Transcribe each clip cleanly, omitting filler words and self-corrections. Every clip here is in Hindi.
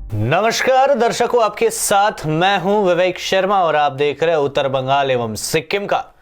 नमस्कार दर्शकों, आपके साथ मैं हूं विवेक शर्मा और आप देख रहे हैं उत्तर बंगाल एवं सिक्किम का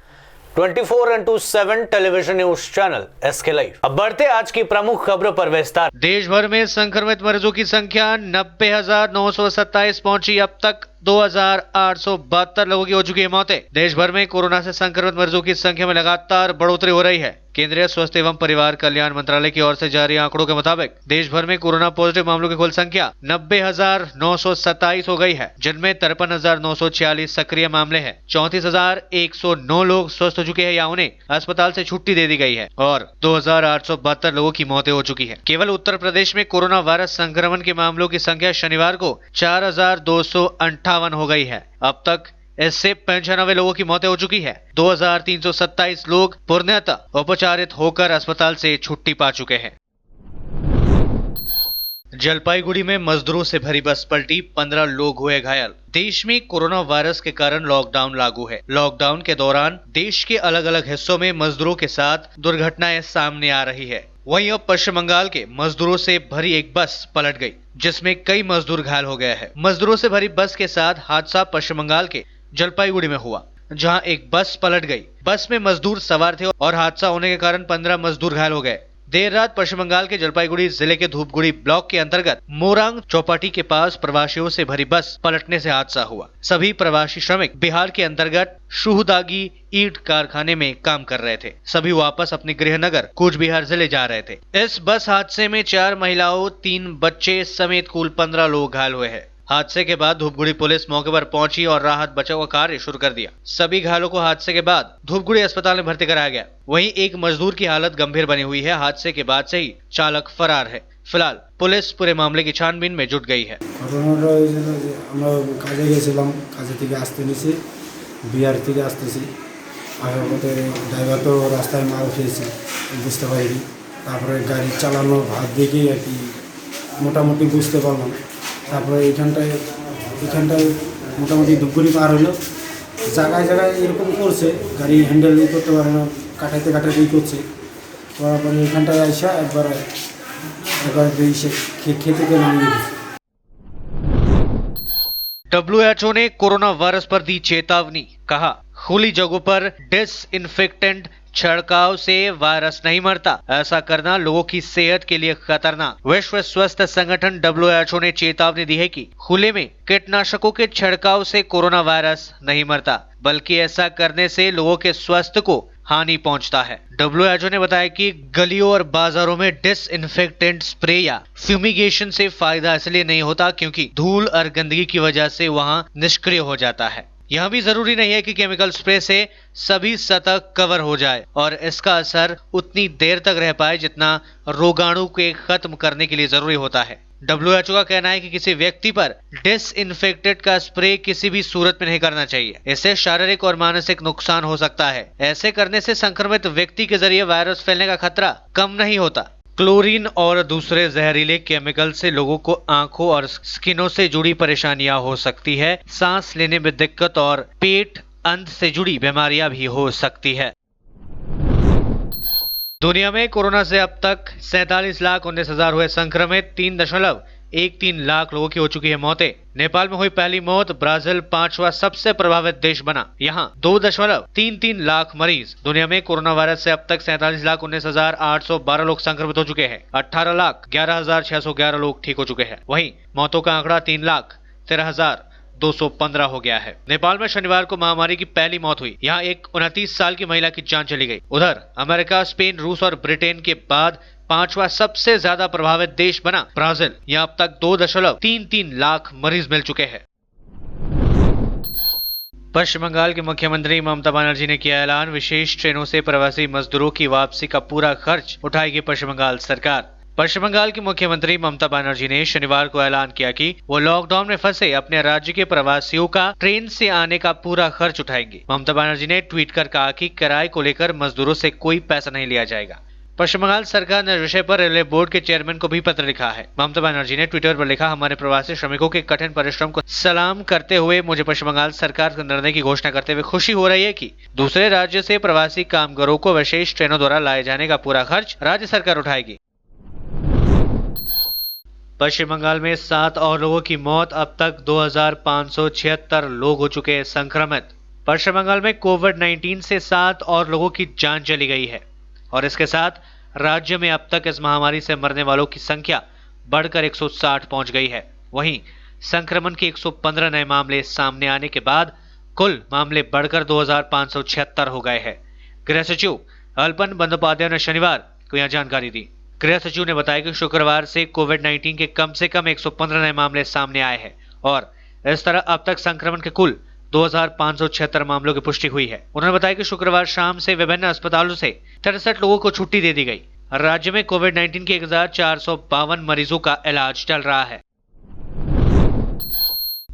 24x7 television news channel SK live. अब बढ़ते आज की प्रमुख खबरों पर विस्तार। देश भर में संक्रमित मरीजों की संख्या 90,927 पहुंची। अब तक 2,872 लोगों की हो चुकी है मौतें। देश भर में कोरोना से संक्रमित मरीजों की संख्या में लगातार बढ़ोतरी हो रही है। केंद्रीय स्वास्थ्य एवं परिवार कल्याण मंत्रालय की ओर से जारी आंकड़ों के मुताबिक देश भर में कोरोना पॉजिटिव मामलों की कुल संख्या 90,927 हो गई है, जिनमें 53,946 सक्रिय मामले हैं। 34,109 लोग स्वस्थ हो चुके हैं या उन्हें अस्पताल से छुट्टी दे दी गई है और 2,872 लोगों की मौतें हो चुकी है। केवल उत्तर प्रदेश में कोरोना वायरस संक्रमण के मामलों की संख्या शनिवार को 4,258 हो गई है। अब तक इससे 95 लोगों की मौतें हो चुकी है। 2,327 लोग पूर्णतः उपचारित होकर अस्पताल से छुट्टी पा चुके हैं। जलपाईगुड़ी में मजदूरों से भरी बस पलटी, 15 लोग हुए घायल। देश में कोरोना वायरस के कारण लॉकडाउन लागू है। लॉकडाउन के दौरान देश के अलग अलग हिस्सों में मजदूरों के साथ दुर्घटनाएं सामने आ रही है। वहीं अब पश्चिम बंगाल के मजदूरों से भरी एक बस पलट गई, जिसमें कई मजदूर घायल हो गए हैं। मजदूरों से भरी बस के साथ हादसा पश्चिम बंगाल के जलपाईगुड़ी में हुआ, जहां एक बस पलट गई। बस में मजदूर सवार थे और हादसा होने के कारण 15 मजदूर घायल हो गए। देर रात पश्चिम बंगाल के जलपाईगुड़ी जिले के धूपगुड़ी ब्लॉक के अंतर्गत मोरांग चौपाटी के पास प्रवासियों से भरी बस पलटने से हादसा हुआ। सभी प्रवासी श्रमिक बिहार के अंतर्गत शुहदागी ईंट कारखाने में काम कर रहे थे। सभी वापस अपने गृह नगर कूच बिहार जिले जा रहे थे। इस बस हादसे में 4 महिलाओं, 3 बच्चे समेत कुल 15 लोग घायल हुए हैं। हादसे के बाद धूपगुड़ी पुलिस मौके पर पहुंची और राहत बचाव का कार्य शुरू कर दिया। सभी घायलों को हादसे के बाद धूपगुड़ी अस्पताल में भर्ती कराया गया। वहीं एक मजदूर की हालत गंभीर बनी हुई है। हादसे के बाद से ही चालक फरार है। फिलहाल पुलिस पूरे मामले की छानबीन में जुट गई है। মোটামুটি বুঝতে পারলাম। তারপরে এইখানটায় মোটামুটি ধূপগুড়ি পার হলো, জায়গায় জায়গায় এরকম করছে, গাড়ি হ্যান্ডেল করতে পারে না, কাটাতে করছে। করার পরে এইখানটায় আসা একবার খেতে নামিয়ে দিয়েছে। WHO ने कोरोना वायरस पर दी चेतावनी, कहा खुली जगहों पर डिसइंफेक्टेंट छिड़काव से वायरस नहीं मरता। ऐसा करना लोगों की सेहत के लिए खतरनाक। विश्व स्वास्थ्य संगठन WHO ने चेतावनी दी है कि खुले में कीटनाशकों के छिड़काव से कोरोना वायरस नहीं मरता, बल्कि ऐसा करने से लोगों के स्वास्थ्य को हानि पहुंचता है। WHO ने बताया कि गलियों और बाजारों में डिसइंफेक्टेंट स्प्रे या फ्यूमिगेशन से फायदा इसलिए नहीं होता क्योंकि धूल और गंदगी की वजह से वहां निष्क्रिय हो जाता है। यह भी जरूरी नहीं है कि केमिकल स्प्रे से सभी सतह कवर हो जाए और इसका असर उतनी देर तक रह पाए जितना रोगाणु के खत्म करने के लिए जरूरी होता है। WHO का कहना है कि किसी व्यक्ति पर डिसइंफेक्टेंट का स्प्रे किसी भी सूरत में नहीं करना चाहिए। इससे शारीरिक और मानसिक नुकसान हो सकता है। ऐसे करने से संक्रमित व्यक्ति के जरिए वायरस फैलने का खतरा कम नहीं होता। क्लोरीन और दूसरे जहरीले केमिकल से लोगों को आंखों और स्किनों से जुड़ी परेशानियां हो सकती है। सांस लेने में दिक्कत और पेट अंत से जुड़ी बीमारियां भी हो सकती है। दुनिया में कोरोना से अब तक 47,19,000 हुए संक्रमित। 3.13 लाख लोगों की हो चुकी है मौतें। नेपाल में हुई पहली मौत। ब्राजील 5वां सबसे प्रभावित देश बना। यहाँ 2.33 लाख मरीज। दुनिया में कोरोना वायरस से अब तक 47,19,812 लोग संक्रमित हो चुके हैं। 18,11,611 लोग ठीक हो चुके हैं। वहीं मौतों का आंकड़ा 3,13,215 हो गया है। नेपाल में शनिवार को महामारी की पहली मौत हुई। यहाँ एक 29 साल की महिला की जान चली गई। उधर अमेरिका, स्पेन, रूस और ब्रिटेन के बाद 5वां सबसे ज्यादा प्रभावित देश बना ब्राजील। यहाँ अब तक 2.33 लाख मरीज मिल चुके हैं। पश्चिम बंगाल के मुख्यमंत्री ममता बनर्जी ने किया ऐलान, विशेष ट्रेनों से प्रवासी मजदूरों की वापसी का पूरा खर्च उठाएगी पश्चिम बंगाल सरकार। पश्चिम बंगाल की मुख्यमंत्री ममता बनर्जी ने शनिवार को ऐलान किया कि वो लॉकडाउन में फंसे अपने राज्य के प्रवासियों का ट्रेन से आने का पूरा खर्च उठाएंगी। ममता बनर्जी ने ट्वीट कर कहा कि किराए को लेकर मजदूरों से कोई पैसा नहीं लिया जाएगा। पश्चिम बंगाल सरकार ने इस विषय पर रेलवे बोर्ड के चेयरमैन को भी पत्र लिखा है। ममता बनर्जी ने ट्विटर पर लिखा, हमारे प्रवासी श्रमिकों के कठिन परिश्रम को सलाम करते हुए मुझे पश्चिम बंगाल सरकार के निर्णय की घोषणा करते हुए खुशी हो रही है कि दूसरे राज्य से प्रवासी कामगारों को विशेष ट्रेनों द्वारा लाए जाने का पूरा खर्च राज्य सरकार उठाएगी। पश्चिम बंगाल में 7 और लोगों की मौत, अब तक 2576 लोग हो चुके हैं संक्रमित। पश्चिम बंगाल में कोविड-19 से 7 और लोगों की जान चली गई है और इसके साथ राज्य में अब तक इस महामारी से मरने वालों की संख्या बढ़कर 160 पहुंच गई है। वहीं संक्रमण के 115 नए मामले सामने आने के बाद कुल मामले बढ़कर 2576 हो गए हैं। गृह सचिव अल्पन बंदोपाध्याय ने शनिवार को यह जानकारी दी। गृह सचिव ने बताया कि शुक्रवार से कोविड-19 के कम से कम 115 नए मामले सामने आए हैं और इस तरह अब तक संक्रमण के कुल 2576 मामलों की पुष्टि हुई है। उन्होंने बताया कि शुक्रवार शाम से विभिन्न अस्पतालों से 63 लोगों को छुट्टी दे दी गई। राज्य में कोविड-19 के 1452 मरीजों का इलाज चल रहा है।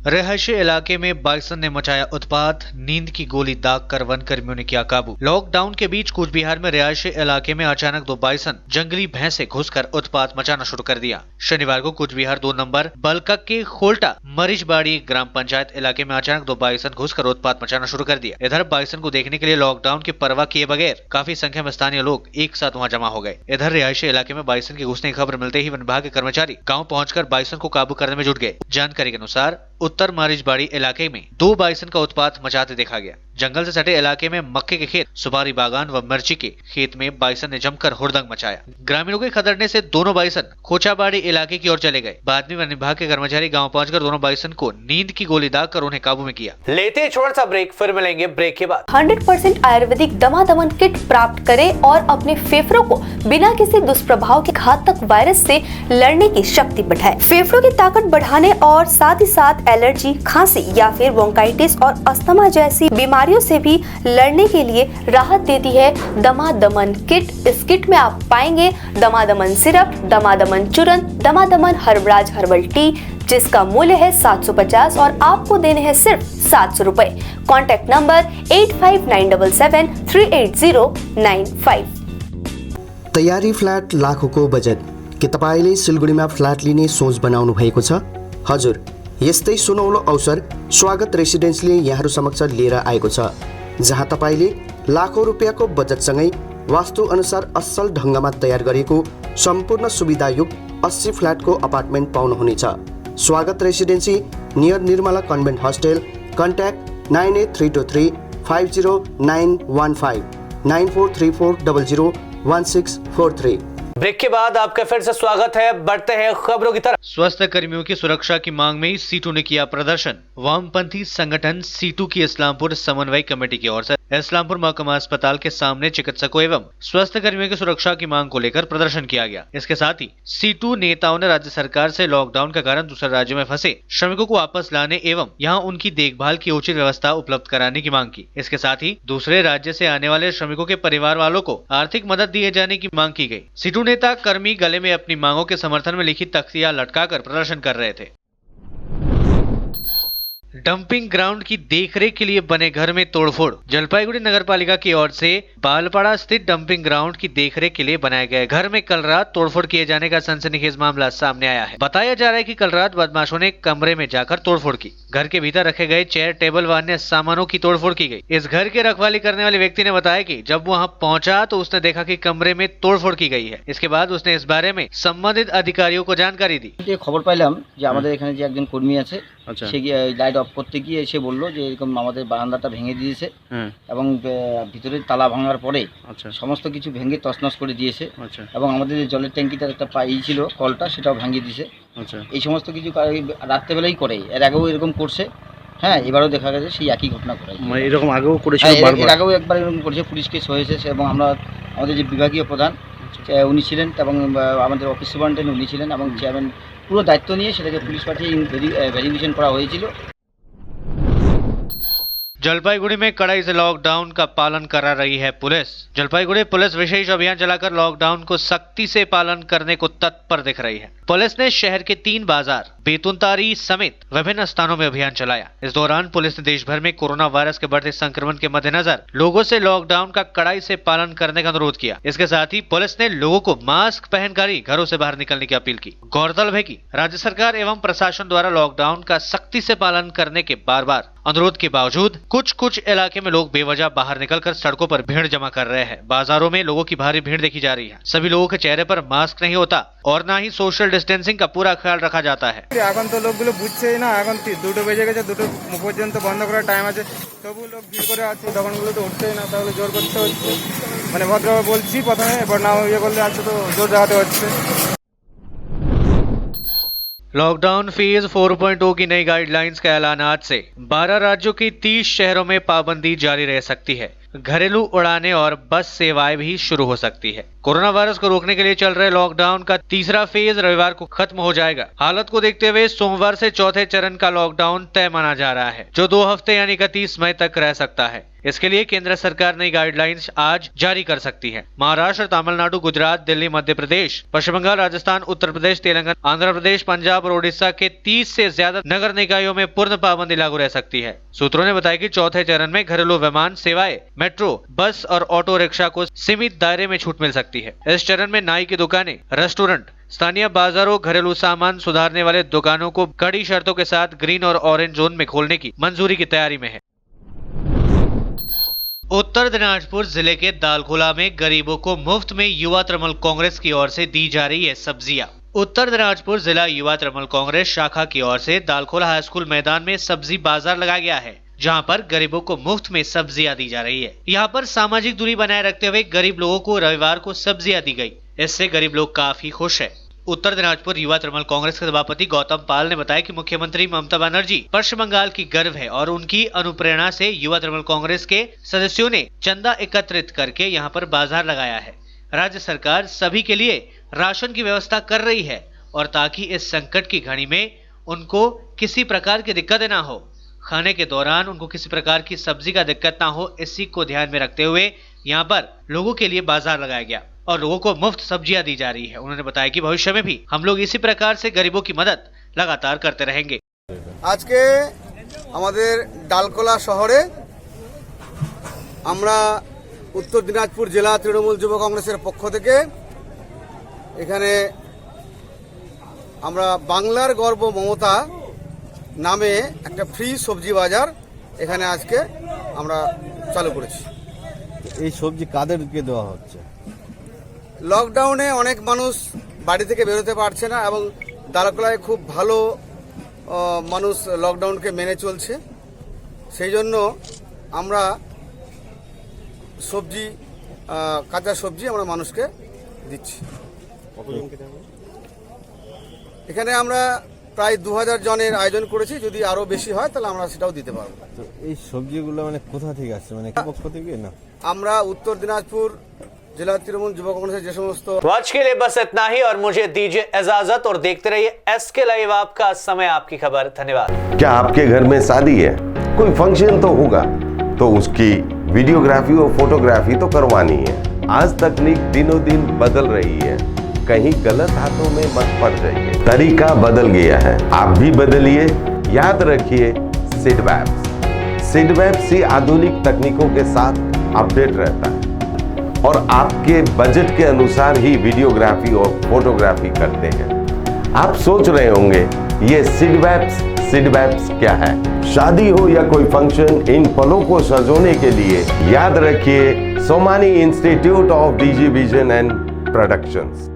रिहायशी इलाके में बाइसन ने मचाया उत्पात, नींद की गोली दागकर वन कर्मियों ने किया काबू। लॉकडाउन के बीच कूच बिहार में रिहायशी इलाके में अचानक 2 बाइसन जंगली भैंसे घुसकर उत्पात मचाना शुरू कर दिया। शनिवार को कूच बिहार 2 नंबर बलकक के खोल्टा मरीजबाड़ी ग्राम पंचायत इलाके में अचानक 2 बाइसन घुसकर उत्पात मचाना शुरू कर दिया। इधर बाइसन को देखने के लिए लॉकडाउन की परवाह किए बगैर काफी संख्या में स्थानीय लोग एक साथ वहां जमा हो गए। इधर रिहायशी इलाके में बाइसन के घुसने की खबर मिलते ही वन विभाग के कर्मचारी गाँव पहुंचकर बाइसन को काबू करने में जुट गए। जानकारी के अनुसार उत्तर मरीजबाड़ी इलाके में 2 बाइसन का उत्पात मचाते देखा गया। जंगल से सटे इलाके में मक्के के खेत, सुपारी बागान व मिर्ची के खेत में बाइसन ने जमकर हुड़दंग मचाया। ग्रामीणों के खतरने से दोनों बाइसन खोचाबाड़ी इलाके की ओर चले गए। बाद में वन विभाग के कर्मचारी गांव पहुंचकर दोनों बाइसन को नींद की गोली दागकर उन्हें काबू में किया। लेते हैं छोटा सा ब्रेक, फिर मिलेंगे ब्रेक के बाद। 100% आयुर्वेदिक दमादमन किट प्राप्त करें और अपने फेफड़ों को बिना किसी दुष्प्रभाव के घातक वायरस से लड़ने की शक्ति बढ़ाएं। फेफड़ों की ताकत बढ़ाने और साथ ही साथ एलर्जी, खांसी या फिर ब्रोंकाइटिस और अस्थमा जैसी बीमारियों से भी लड़ने के लिए राहत देती है दमादमन किट। इस किट में आप पाएंगे दमादमन सिरप, दमादमन चूर्ण, दमादमन हर्बराज हर्बल टी, जिसका मूल्य है 750 और आपको देने हैं सिर्फ 700 रुपए। Contact number 8597738095। तयारी फ्ल्याट लाखौंको बजेट। के तपाईले सिलगढीमा फ्ल्याट लिने सोच बनाउनु भएको छ? हजुर, यस्तै सुनौलो अवसर स्वागत रेसिडेन्सले यहाँहरू समक्ष लिएर आएको छ, जहाँ तपाईले लाखौं रुपियाँको बजेटसँगै वास्तु अनुसार असल ढङ्गमा तयार गरिएको सम्पूर्ण सुविधायुक्त 80 फ्ल्याटको अपार्टमेन्ट पाउनुहुनेछ। Swagat residency near Nirmala convent hostel. Contact 9832350915 9434001643। Break के बाद आपका फिर से स्वागत है। बढ़ते हैं खबरों की तरफ। स्वास्थ्य कर्मियों की सुरक्षा की मांग में सीटू ने किया प्रदर्शन। वामपंथी संगठन सीटू की इस्लामपुर समन्वय कमेटी की ओर से इस्लामपुर महकुमा अस्पताल के सामने चिकित्सकों एवं स्वास्थ्य कर्मियों की सुरक्षा की मांग को लेकर प्रदर्शन किया गया। इसके साथ ही सीटू नेताओं ने राज्य सरकार से लॉकडाउन के कारण दूसरे राज्यों में फंसे श्रमिकों को वापस लाने एवं यहाँ उनकी देखभाल की उचित व्यवस्था उपलब्ध कराने की मांग की। इसके साथ ही दूसरे राज्य से आने वाले श्रमिकों के परिवार वालों को आर्थिक मदद दिए जाने की मांग की गई। सीटू नेता कर्मी गले में अपनी मांगों के समर्थन में लिखी तख्तियां लटकाकर प्रदर्शन कर रहे थे। डंपिंग ग्राउंड की देखरेख के लिए बने घर में तोड़फोड़। जलपाईगुड़ी नगर पालिका की ओर से बालपाड़ा स्थित डंपिंग ग्राउंड की देखरेख के लिए बनाए गए घर में कल रात तोड़फोड़ किए जाने का सनसनीखेज मामला सामने आया है। बताया जा रहा है कि कल रात बदमाशों ने कमरे में जाकर तोड़फोड़ की। घर के भीतर रखे गए चेयर, टेबल व अन्य सामानों की तोड़फोड़ की गई। इस घर की रखवाली करने वाले व्यक्ति ने बताया कि जब वहां पहुंचा तो उसने देखा कि कमरे में तोड़फोड़ की गई है। इसके बाद उसने इस बारे में संबंधित अधिकारियों को जानकारी दी। খবর পাইলাম যে আমাদের এখানে যে একজন কর্মী আছে আচ্ছা। সে গিয়ে লাইট অফ করতে গিয়ে এসে বললো যে এরকম আমাদের বারান্দাটা ভেঙে দিয়েছে এবং ভিতরে তালা ভাঙার পরে আচ্ছা সমস্ত কিছু ভেঙে তছনছ করে দিয়েছে আচ্ছা এবং আমাদের যে জলের ট্যাঙ্কিটার একটা পাই ছিল কলটা সেটাও ভাঙিয়ে দিয়েছে। আচ্ছা এই সমস্ত কিছু রাত্রেবেলাই করে, এর আগেও এরকম করছে। হ্যাঁ, এবারও দেখা গেছে সেই একই ঘটনা করে। মানে এরকম আগেও করেছিল হ্যাঁ, বারবার? এর আগেও একবার এরকম করেছে, পুলিশ কেস হয়েছে এবং আমরা আমাদের যে বিভাগীয় প্রধান উনি ছিলেন এবং আমাদের অফিস সুপারিনটেন্ডেন্ট উনি ছিলেন এবং চেয়ারম্যান পুরো দায়িত্ব নিয়ে সেটাকে পুলিশ পাঠিয়ে ভেরিফিকেশন করা হয়েছিল। जलपाईगुड़ी में कड़ाई से लॉकडाउन का पालन करा रही है पुलिस। जलपाईगुड़ी पुलिस विशेष अभियान चलाकर लॉकडाउन को सख्ती से पालन करने को तत्पर दिख रही है। पुलिस ने शहर के 3 बाजार, बेतुनतारी समेत विभिन्न स्थानों में अभियान चलाया। इस दौरान पुलिस ने देश भर में कोरोना वायरस के बढ़ते संक्रमण के मद्देनजर लोगों से लॉकडाउन का कड़ाई से पालन करने का अनुरोध किया। इसके साथ ही पुलिस ने लोगों को मास्क पहनकर ही घरों से बाहर निकलने की अपील की। गौरतलब है कि राज्य सरकार एवं प्रशासन द्वारा लॉकडाउन का सख्ती से पालन करने के बार बार अनुरोध के बावजूद कुछ इलाके में लोग बेवजह बाहर निकलकर सड़कों पर भीड़ जमा कर रहे हैं। बाजारों में लोगों की भारी भीड़ देखी जा रही है। सभी लोगों के चेहरे पर मास्क नहीं होता और न ही सोशल डिस्टेंसिंग का पूरा ख्याल रखा जाता है। এখন তো লোকগুলো বুঝছেই না, এখন 2টো বেজে গেছে, 2টো পর্যন্ত বন্ধ করার টাইম আছে, তবু লোক ভিড় করে আছে, দোকানগুলো তো উঠছেই না, তাহলে জোর করতে হচ্ছে। মানে ভদ্রভাবে বলছি প্রথমে, এবার না ইয়ে করলে আছে তো জোর দেখাতে হচ্ছে। लॉकडाउन फेज 4.0 की नई गाइडलाइंस के ऐलान से 12 राज्यों की 30 शहरों में पाबंदी जारी रह सकती है। घरेलू उड़ानें और बस सेवाएं भी शुरू हो सकती है। कोरोना वायरस को रोकने के लिए चल रहे लॉकडाउन का तीसरा फेज रविवार को खत्म हो जाएगा। हालत को देखते हुए सोमवार से चौथे चरण का लॉकडाउन तय माना जा रहा है, जो 2 हफ्ते यानी 31 मई तक रह सकता है। इसके लिए केंद्र सरकार नई गाइडलाइंस आज जारी कर सकती है। महाराष्ट्र, तमिलनाडु, गुजरात, दिल्ली, मध्य प्रदेश, पश्चिम बंगाल, राजस्थान, उत्तर प्रदेश, तेलंगाना, आंध्र प्रदेश, पंजाब और उड़ीसा के 30 से ज्यादा नगर निकायों में पूर्ण पाबंदी लागू रह सकती है। सूत्रों ने बताया कि चौथे चरण में घरेलू विमान सेवाएं, मेट्रो, बस और ऑटो रिक्शा को सीमित दायरे में छूट मिल सकती है। इस चरण में नाई की दुकानें, रेस्टोरेंट, स्थानीय बाजारों, घरेलू सामान सुधारने वाले दुकानों को कड़ी शर्तों के साथ ग्रीन और ऑरेंज जोन में खोलने की मंजूरी की तैयारी में है। उत्तर दिनाजपुर जिले के दालखोला में गरीबों को मुफ्त में युवा तृणमूल कांग्रेस की ओर से दी जा रही है सब्जियां। उत्तर दिनाजपुर जिला युवा तृणमूल कांग्रेस शाखा की ओर से दालखोला हाई स्कूल मैदान में सब्जी बाजार लगाया गया है, जहां पर गरीबों को मुफ्त में सब्जियां दी जा रही है। यहां पर सामाजिक दूरी बनाए रखते हुए गरीब लोगों को रविवार को सब्जियां दी गई। इससे गरीब लोग काफी खुश है। उत्तर दिनाजपुर युवा तृणमूल कांग्रेस के सभापति गौतम पाल ने बताया कि मुख्यमंत्री ममता बनर्जी पश्चिम बंगाल की गर्व है और उनकी अनुप्रेरणा से युवा तृणमूल कांग्रेस के सदस्यों ने चंदा एकत्रित करके यहां पर बाजार लगाया है। राज्य सरकार सभी के लिए राशन की व्यवस्था कर रही है और ताकि इस संकट की घड़ी में उनको किसी प्रकार की दिक्कत ना हो, खाने के दौरान उनको किसी प्रकार की सब्जी का दिक्कत ना हो, इसी को ध्यान में रखते हुए यहाँ पर लोगों के लिए बाजार लगाया गया और लोगों को मुफ्त सब्जियां दी जा रही है। उन्होंने बताया कि भविष्य में भी हम लोग इसी प्रकार से गरीबों की मदद लगातार करते रहेंगे। আজকে আমাদের ডালকোলা শহরে আমরা উত্তর দিনাজপুর জেলা তৃণমূল যুব কংগ্রেসের পক্ষ থেকে এখানে আমরা বাংলার গর্ব মমতা নামে একটা ফ্রি সবজি বাজার এখানে আজকে আমরা চালু করেছি। এই সবজি কাদেরকে দেওয়া হচ্ছে? লকডাউনে অনেক মানুষ বাড়ি থেকে বেরোতে পারছে না এবং দালকোলায় খুব ভালো মানুষ লকডাউনকে মেনে চলছে, সেই জন্য আমরা সবজি কাঁচা সবজি আমরা মানুষকে দিচ্ছি। এখানে আমরা প্রায় 2000 জনের আয়োজন করেছি, যদি আরো বেশি হয় তাহলে আমরা সেটাও দিতে পারবো। তো এই সবজিগুলো মানে কোথা থেকে আসছে, মানে কি পক্ষ থেকে? না, আমরা উত্তর দিনাজপুর जिला तृणमूल युवा कांग्रेस जे समस्त। तो आज के लिए बस इतना ही और मुझे दीजिए इजाजत और देखते रहिए एसके लाइव, आपका समय आपकी खबर। धन्यवाद। क्या आपके घर में शादी है, कोई फंक्शन तो होगा, तो उसकी वीडियोग्राफी और फोटोग्राफी तो करवानी है। आज तकनीक दिनों दिन बदल रही है, कहीं गलत हाथों में मत पड़ जाइए। तरीका बदल गया है, आप भी बदलिए। याद रखिए सिडवैप से आधुनिक तकनीकों के साथ अपडेट रहता है और आपके बजट के अनुसार ही वीडियोग्राफी और फोटोग्राफी करते हैं। आप सोच रहे होंगे ये सिडवैप्स क्या है? शादी हो या कोई फंक्शन, इन पलों को सजोने के लिए याद रखिए Somani institute of digi vision and productions.